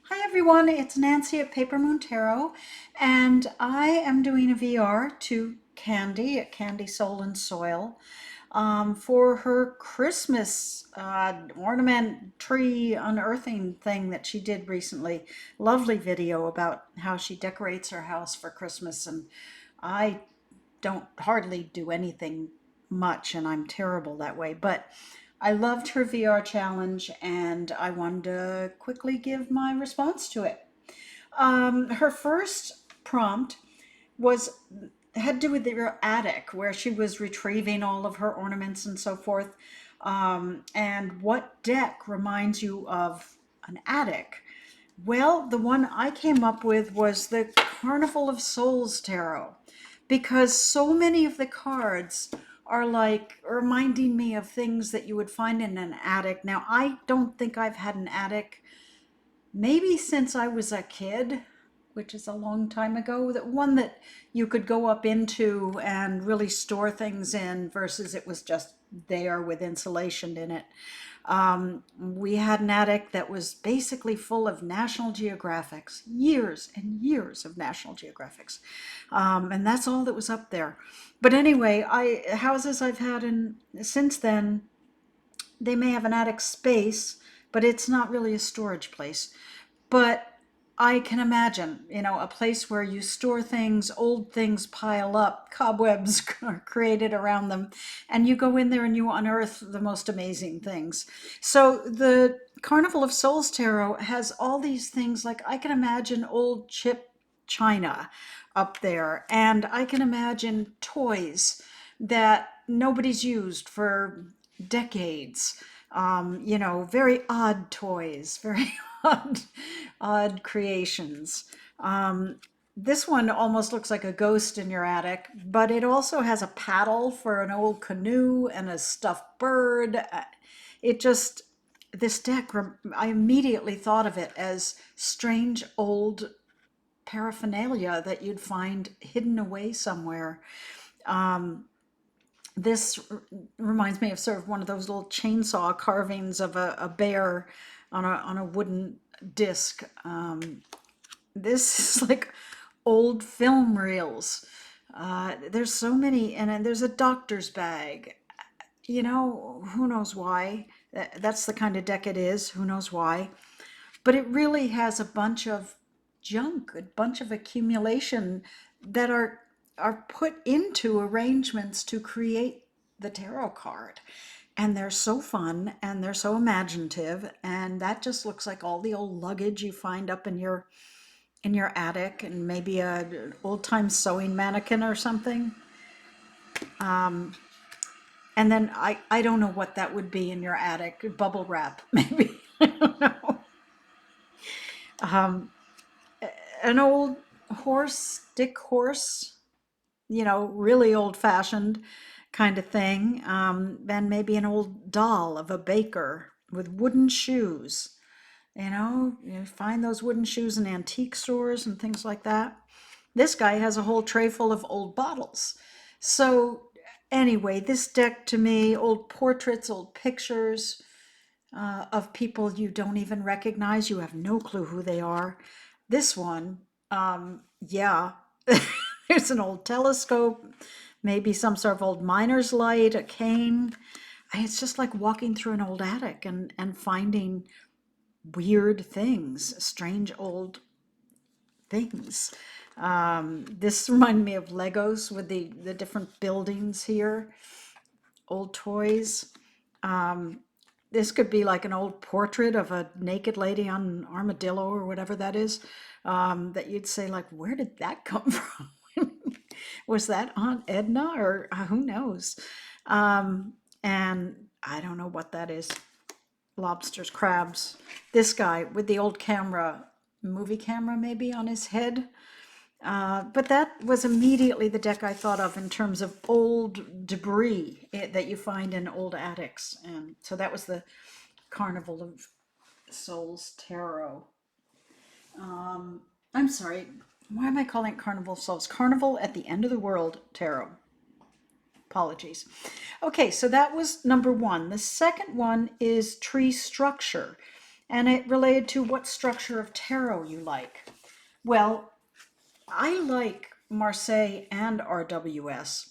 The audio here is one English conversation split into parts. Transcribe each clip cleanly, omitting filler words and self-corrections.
Hi everyone, it's Nancy at Paper Moon Tarot, and I am doing a VR to Candy at Candy Soul and Soil for her Christmas ornament tree unearthing thing that she did recently. Lovely video about how she decorates her house for Christmas, and I don't hardly do anything much, and I'm terrible that way. But I loved her VR challenge, and I wanted to quickly give my response to it. Her first prompt was had to do with her attic, where she was retrieving all of her ornaments and so forth. And what deck reminds you of an attic? Well, the one I came up with was the Carnival of Souls tarot, because so many of the cards are like reminding me of things that you would find in an attic. Now, I don't think I've had an attic maybe since I was a kid, which is a long time ago, that one that you could go up into and really store things in versus it was just there with insulation in it. We had an attic that was basically full of National Geographics, years and years of National Geographics. And that's all that was up there. But anyway, houses I've had in since then, they may have an attic space, but it's not really a storage place. But I can imagine, a place where you store things, old things pile up, cobwebs are created around them, and you go in there and you unearth the most amazing things. So the Carnival of Souls Tarot has all these things, like I can imagine old chip china up there, and I can imagine toys that nobody's used for decades. Very odd toys, very odd creations. This one almost looks like a ghost in your attic, but it also has a paddle for an old canoe and a stuffed bird. It just, this deck, I immediately thought of it as strange old paraphernalia that you'd find hidden away somewhere. This reminds me of sort of one of those little chainsaw carvings of a bear on a wooden disc. This is like old film reels. There's so many, and then there's a doctor's bag. Who knows why? That's the kind of deck it is. Who knows why? But it really has a bunch of junk, a bunch of accumulation that are put into arrangements to create the tarot card. And they're so fun and they're so imaginative, and that just looks like all the old luggage you find up in your attic, and maybe a old time sewing mannequin or something. And then I don't know what that would be in your attic. Bubble wrap, maybe. I don't know. An old horse, stick horse, really old fashioned kind of thing. And maybe an old doll of a baker with wooden shoes. You find those wooden shoes in antique stores and things like that. This guy has a whole tray full of old bottles. So, anyway, this deck to me, old portraits, old pictures of people you don't even recognize. You have no clue who they are. This one, yeah, there's an old telescope, maybe some sort of old miner's light, a cane. It's just like walking through an old attic and finding weird things, strange old things. This reminded me of Legos with the different buildings here, old toys. This could be like an old portrait of a naked lady on an armadillo or whatever that is, that you'd say, like, where did that come from? Was that Aunt Edna, or who knows? And I don't know what that is. Lobsters, crabs. This guy with the old camera, movie camera maybe on his head. But that was immediately the deck I thought of in terms of old debris that you find in old attics. And so that was the Carnival of Souls Tarot. I'm sorry, why am I calling it Carnival of Souls? Carnival at the End of the World Tarot. Apologies. Okay, so that was number one. The second one is tree structure. and it related to what structure of tarot you like. Well, I like Marseille and RWS.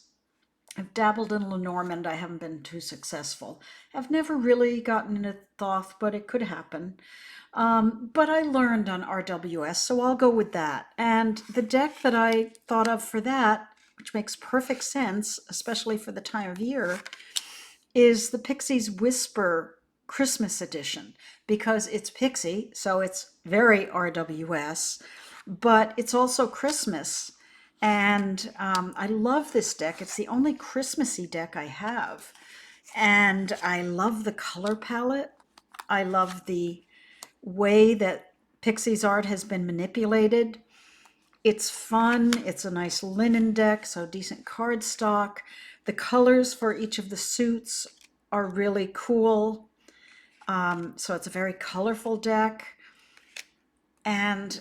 I've dabbled in Lenormand. I haven't been too successful. I've never really gotten into Thoth, but it could happen. But I learned on RWS, so I'll go with that. And the deck that I thought of for that, which makes perfect sense, especially for the time of year, is the Pixies Whisper Christmas edition, because it's Pixie, so it's very RWS, but it's also Christmas. And I love this deck. It's the only Christmassy deck I have. And I love the color palette. I love the way that Pixie's art has been manipulated. It's fun. It's a nice linen deck, so decent cardstock. The colors for each of the suits are really cool. So it's a very colorful deck. And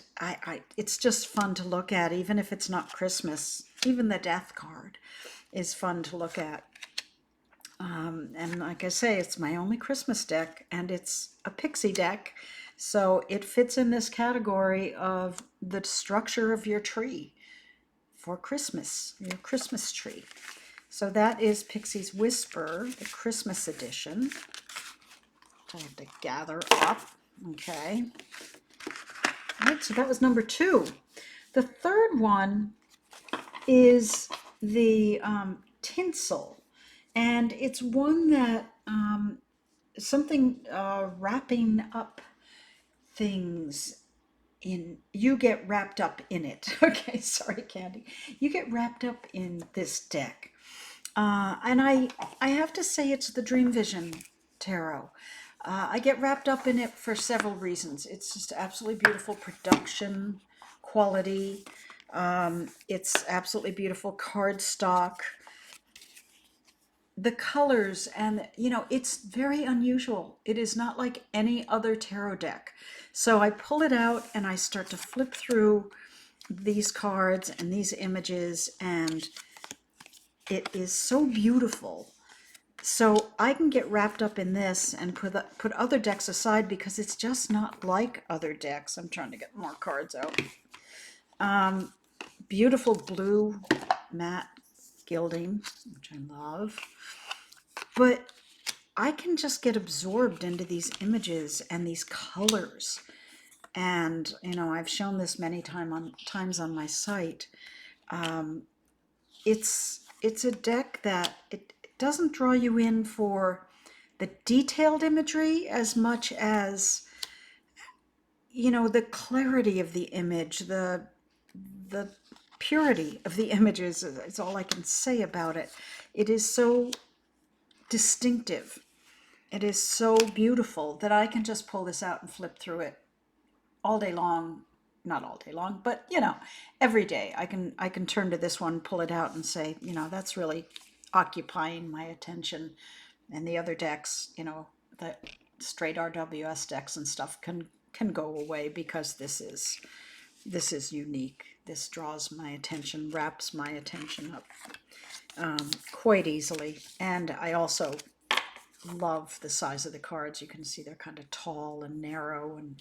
it's just fun to look at, even if it's not Christmas. Even the death card is fun to look at. And like I say, it's my only Christmas deck, and it's a pixie deck. So it fits in this category of the structure of your tree for Christmas, your Christmas tree. So that is Pixies Whisper, the Christmas edition, which I have to gather up. Okay. All right, so that was number 2. The third one is the Tinsel, and it's one that something wrapping up things in, you get wrapped up in it. Okay, sorry, Candy. You get wrapped up in this deck. And I have to say it's the Dream Vision Tarot. I get wrapped up in it for several reasons. It's just absolutely beautiful production quality. It's absolutely beautiful cardstock. The colors, and it's very unusual. It is not like any other tarot deck. So I pull it out and I start to flip through these cards and these images, and it is so beautiful. So I can get wrapped up in this and put other decks aside, because it's just not like other decks. I'm trying to get more cards out. Beautiful blue matte gilding, which I love. But I can just get absorbed into these images and these colors. And, I've shown this many times on my site. It's a deck that it doesn't draw you in for the detailed imagery as much as, the clarity of the image, the purity of the images is all I can say about it. It is so distinctive. It is so beautiful that I can just pull this out and flip through it all day long. Not all day long, but every day I can turn to this one, pull it out, and say, that's really occupying my attention. And the other decks, the straight RWS decks and stuff can go away, because this is unique. This draws my attention, wraps my attention up quite easily. And I also love the size of the cards. You can see they're kind of tall and narrow, and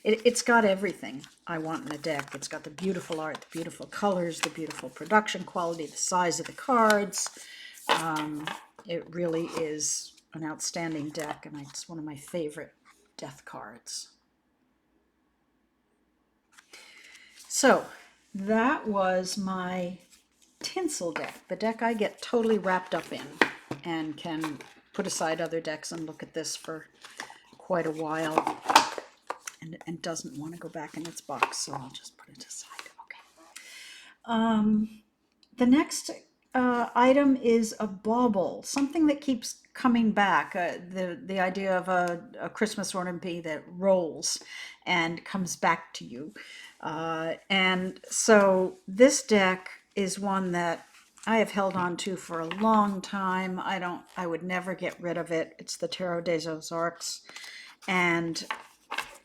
it's got everything I want in a deck. It's got the beautiful art, the beautiful colors, the beautiful production quality, the size of the cards. It really is an outstanding deck, and it's one of my favorite death cards. So that was my Tinsel Deck, the deck I get totally wrapped up in and can put aside other decks and look at this for quite a while, and doesn't want to go back in its box, so I'll just put it aside. Okay. The next item is a bauble, something that keeps coming back. The idea of a Christmas ornament that rolls and comes back to you. And so this deck is one that I have held on to for a long time. I would never get rid of it. It's the Tarot des Ozarks. And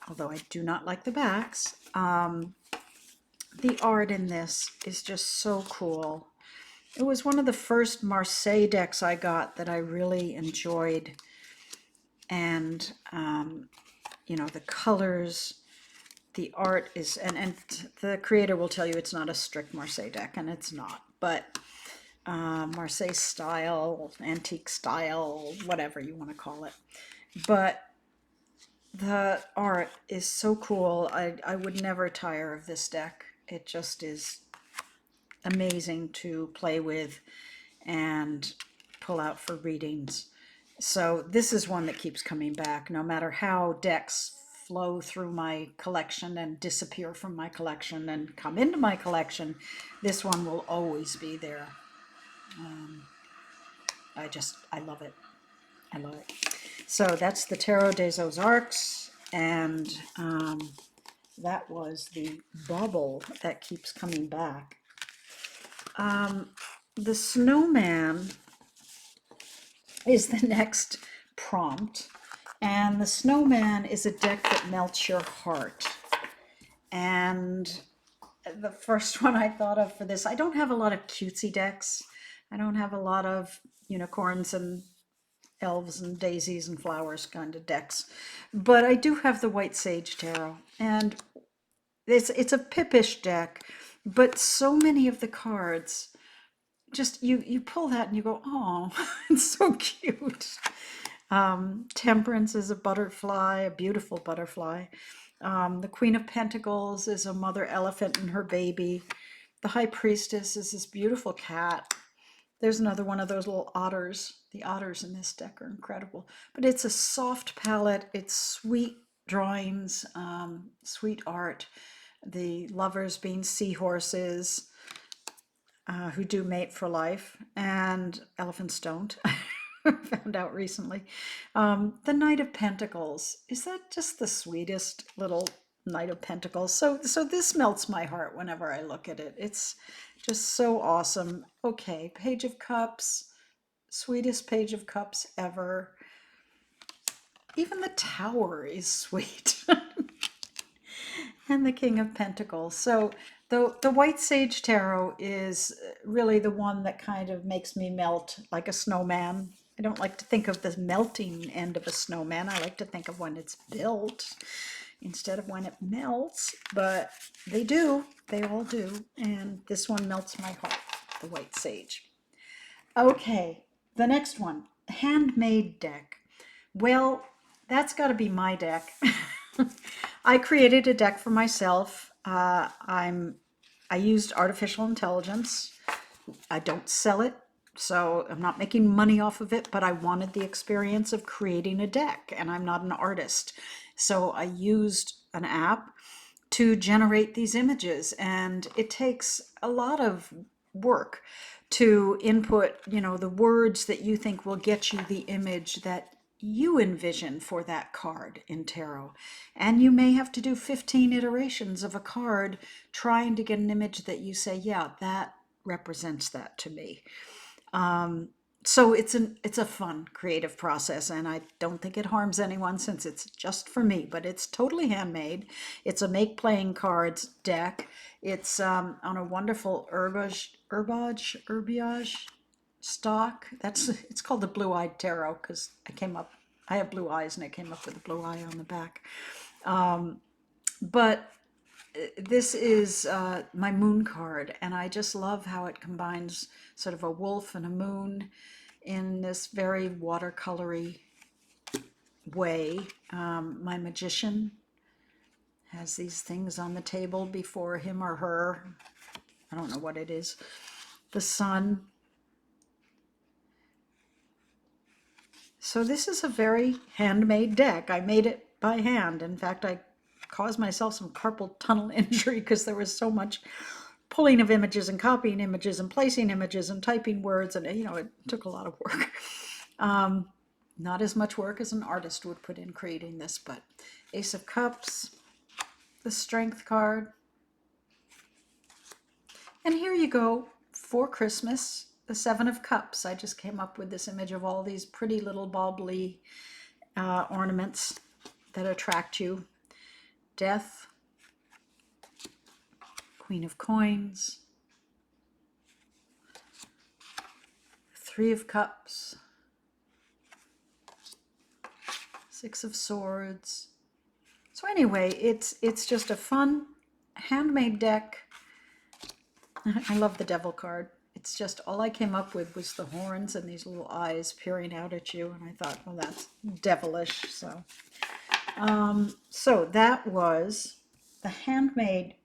although I do not like the backs, the art in this is just so cool. It was one of the first Marseille decks I got that I really enjoyed. And you know, the colors, the art is, and the creator will tell you it's not a strict Marseille deck, and it's not, but Marseille style, antique style, whatever you want to call it. But the art is so cool. I would never tire of this deck. It just is amazing to play with and pull out for readings. So this is one that keeps coming back, no matter how decks flow through my collection and disappear from my collection and come into my collection. This one will always be there. I love it. I love it. So that's the Tarot des Ozarks, and that was the Bauble that keeps coming back. The Snowman is the next prompt, and the Snowman is a deck that melts your heart. And the first one I thought of for this, I don't have a lot of cutesy decks. I don't have a lot of unicorns and elves and daisies and flowers kind of decks, but I do have the White Sage Tarot, and it's a pippish deck, but so many of the cards, just you pull that and you go, oh, it's so cute. Temperance is a butterfly, a beautiful butterfly. The Queen of Pentacles is a mother elephant and her baby. The High Priestess is this beautiful cat. There's another one of those little otters. The otters in this deck are incredible. But it's a soft palette. It's sweet drawings, sweet art. The lovers being seahorses who do mate for life, and elephants don't. Found out recently. The Knight of Pentacles. Is that just the sweetest little Knight of Pentacles? So this melts my heart whenever I look at it. It's just so awesome. Okay, Page of Cups, sweetest Page of Cups ever. Even the Tower is sweet. And the King of Pentacles. So the White Sage Tarot is really the one that kind of makes me melt like a snowman. I don't like to think of the melting end of a snowman. I like to think of when it's built instead of when it melts, but they do. They all do. And this one melts my heart, the White Sage. Okay, the next one, Handmade Deck. Well, that's got to be my deck. I created a deck for myself. I used artificial intelligence. I don't sell it, so I'm not making money off of it, but I wanted the experience of creating a deck, and I'm not an artist. So I used an app to generate these images, and it takes a lot of work to input, you know, the words that you think will get you the image that you envision for that card in tarot. And you may have to do 15 iterations of a card trying to get an image that you say, yeah, that represents that to me. So it's a fun creative process, and I don't think it harms anyone since it's just for me, but it's totally handmade. It's a make playing cards deck. It's on a wonderful herbage stock. It's called the Blue-Eyed Tarot because I have blue eyes and I came up with a blue eye on the back. But this is my moon card, and I just love how it combines sort of a wolf and a moon in this very watercolory way. My magician has these things on the table before him or her. I don't know what it is. The sun. So this is a very handmade deck. I made it by hand. In fact, I caused myself some carpal tunnel injury because there was so much pulling of images and copying images and placing images and typing words, and you know, it took a lot of work. Not as much work as an artist would put in creating this, but Ace of Cups, the Strength card, and here you go for Christmas, the Seven of Cups. I just came up with this image of all these pretty little bobbly ornaments that attract you. Death, Queen of Coins, Three of Cups, Six of Swords, So anyway, it's just a fun handmade deck. I love the devil card. It's just all I came up with was the horns and these little eyes peering out at you, and I thought, well, that's devilish. So that was the handmade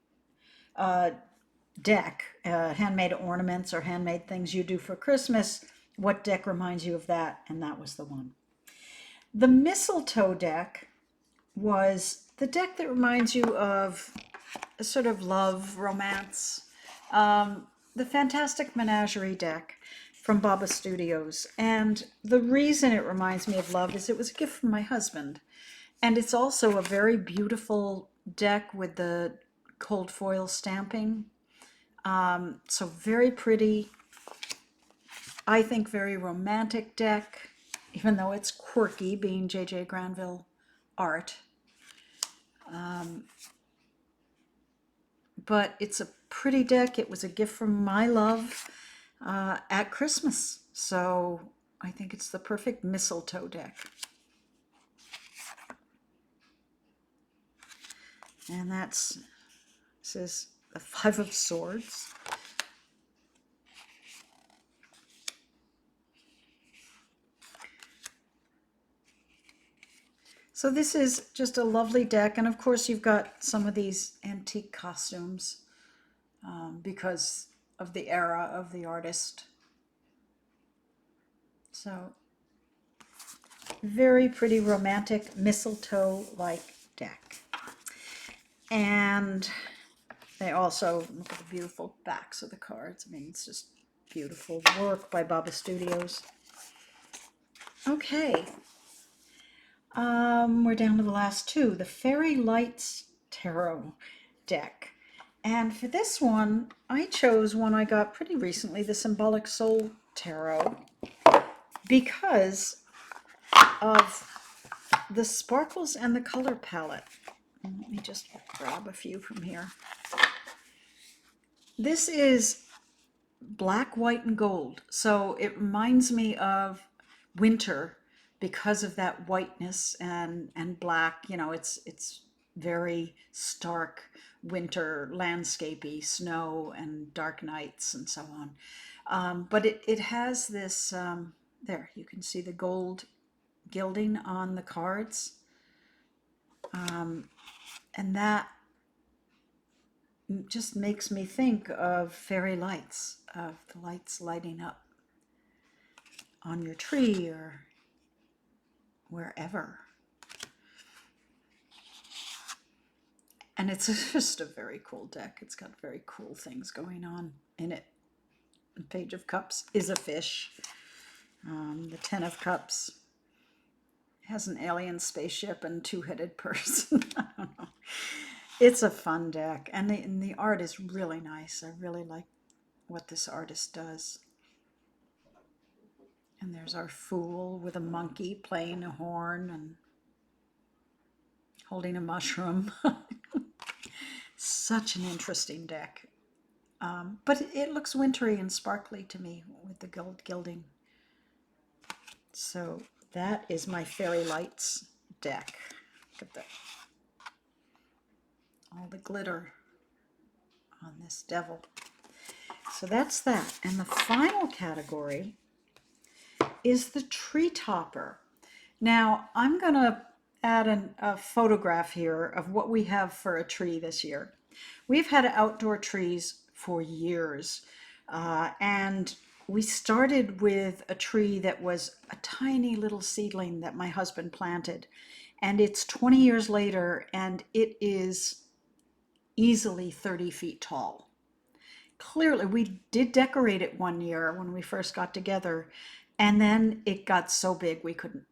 deck, handmade ornaments or handmade things you do for Christmas. What deck reminds you of that? And that was the one. The Mistletoe Deck was the deck that reminds you of a sort of love, romance. The Fantastic Menagerie deck from Bauble Studios. And the reason it reminds me of love is it was a gift from my husband. And it's also a very beautiful deck with the cold foil stamping. So very pretty. I think very romantic deck, even though it's quirky, being J.J. Granville art. But it's a pretty deck. It was a gift from my love at Christmas. So I think it's the perfect mistletoe deck. And this is the Five of Swords. So this is just a lovely deck. And of course you've got some of these antique costumes because of the era of the artist. So very pretty romantic mistletoe-like deck. And they also, look at the beautiful backs of the cards. I mean, it's just beautiful work by Bauble Studios. Okay. We're down to the last two, the Fairy Lights Tarot deck. And for this one, I chose one I got pretty recently, the Symbolic Soul Tarot, because of the sparkles and the color palette. Let me just grab a few from here. This is black, white, and gold. So it reminds me of winter because of that whiteness and black. You know, it's very stark winter landscapey, snow and dark nights and so on. But it has this, there, you can see the gold gilding on the cards. And that just makes me think of fairy lights, of the lights lighting up on your tree or wherever. And it's just a very cool deck. It's got very cool things going on in it. The Page of Cups is a fish. The Ten of Cups has an alien spaceship and two-headed person. I don't know. It's a fun deck, and the art is really nice. I really like what this artist does. And there's our Fool with a monkey playing a horn and holding a mushroom. Such an interesting deck. But it looks wintry and sparkly to me with the gold gilding. So that is my Fairy Lights deck. Look at that. All the glitter on this devil. So that's that. And the final category is the tree topper. Now I'm going to add a photograph here of what we have for a tree this year. We've had outdoor trees for years, and we started with a tree that was a tiny little seedling that my husband planted, and it's 20 years later and it is easily 30 feet tall. Clearly, we did decorate it one year when we first got together, and then it got so big we couldn't,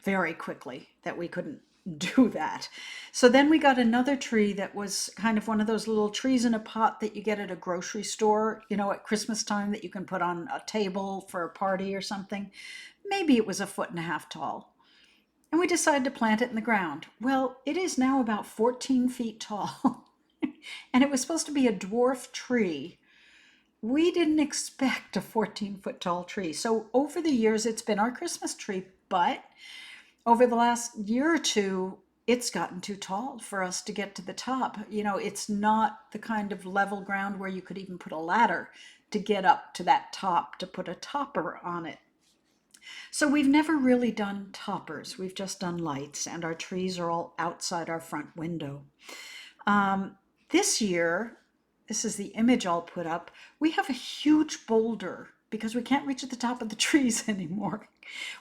very quickly, that we couldn't do that. So then we got another tree that was kind of one of those little trees in a pot that you get at a grocery store, you know, at Christmas time, that you can put on a table for a party or something. Maybe it was 1.5 feet tall. And we decided to plant it in the ground. Well, it is now about 14 feet tall. And it was supposed to be a dwarf tree. We didn't expect a 14-foot tall tree. So over the years, it's been our Christmas tree, but over the last year or two, it's gotten too tall for us to get to the top. It's not the kind of level ground where you could even put a ladder to get up to that top to put a topper on it. So we've never really done toppers. We've just done lights, and our trees are all outside our front window. This year, this is the image I'll put up, we have a huge boulder because we can't reach at the top of the trees anymore.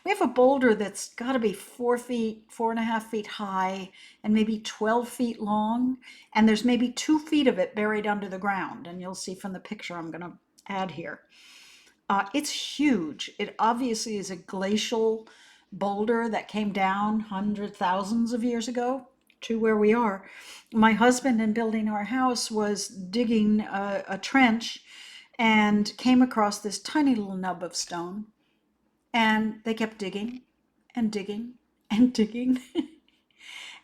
We have a boulder that's got to be 4 feet, 4.5 feet high, and maybe 12 feet long. And there's maybe 2 feet of it buried under the ground. And you'll see from the picture I'm going to add here. It's huge. It obviously is a glacial boulder that came down hundreds, thousands of years ago to where we are. My husband, in building our house, was digging a trench and came across this tiny little nub of stone. And they kept digging and digging and digging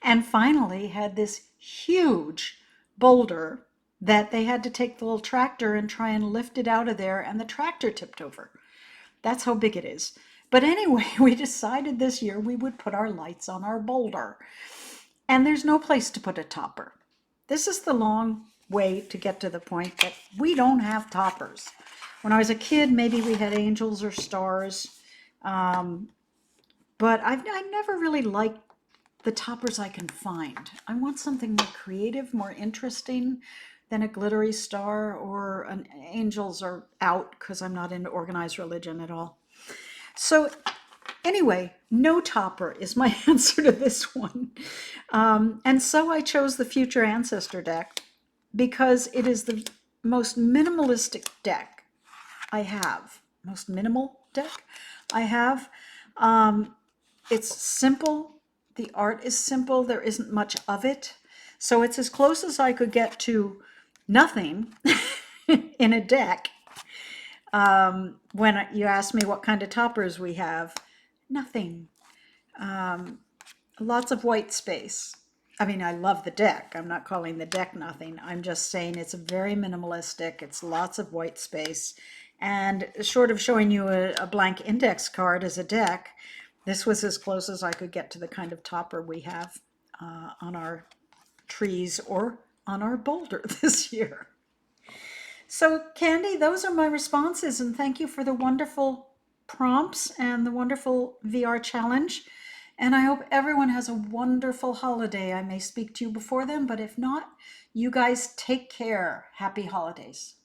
and finally had this huge boulder that they had to take the little tractor and try and lift it out of there, and the tractor tipped over. That's how big it is. But anyway, we decided this year we would put our lights on our boulder. And there's no place to put a topper. This is the long way to get to the point that we don't have toppers. When I was a kid, maybe we had angels or stars. But I never really liked the toppers I can find. I want something more creative, more interesting than a glittery star or an angels are out because I'm not into organized religion at all. So anyway, no topper is my answer to this one. And so I chose the Future Ancestor deck because it is the most minimalistic deck I have. Most minimal deck I have. It's simple. The art is simple. There isn't much of it. So it's as close as I could get to nothing in a deck. When you ask me what kind of toppers we have, nothing. Lots of white space. I mean, I love the deck. I'm not calling the deck nothing. I'm just saying it's very minimalistic. It's lots of white space. And short of showing you a blank index card as a deck, this was as close as I could get to the kind of topper we have on our trees or on our boulder this year. So, Candy, those are my responses, and thank you for the wonderful prompts and the wonderful VR challenge. And I hope everyone has a wonderful holiday. I may speak to you before then, but if not, you guys take care. Happy holidays.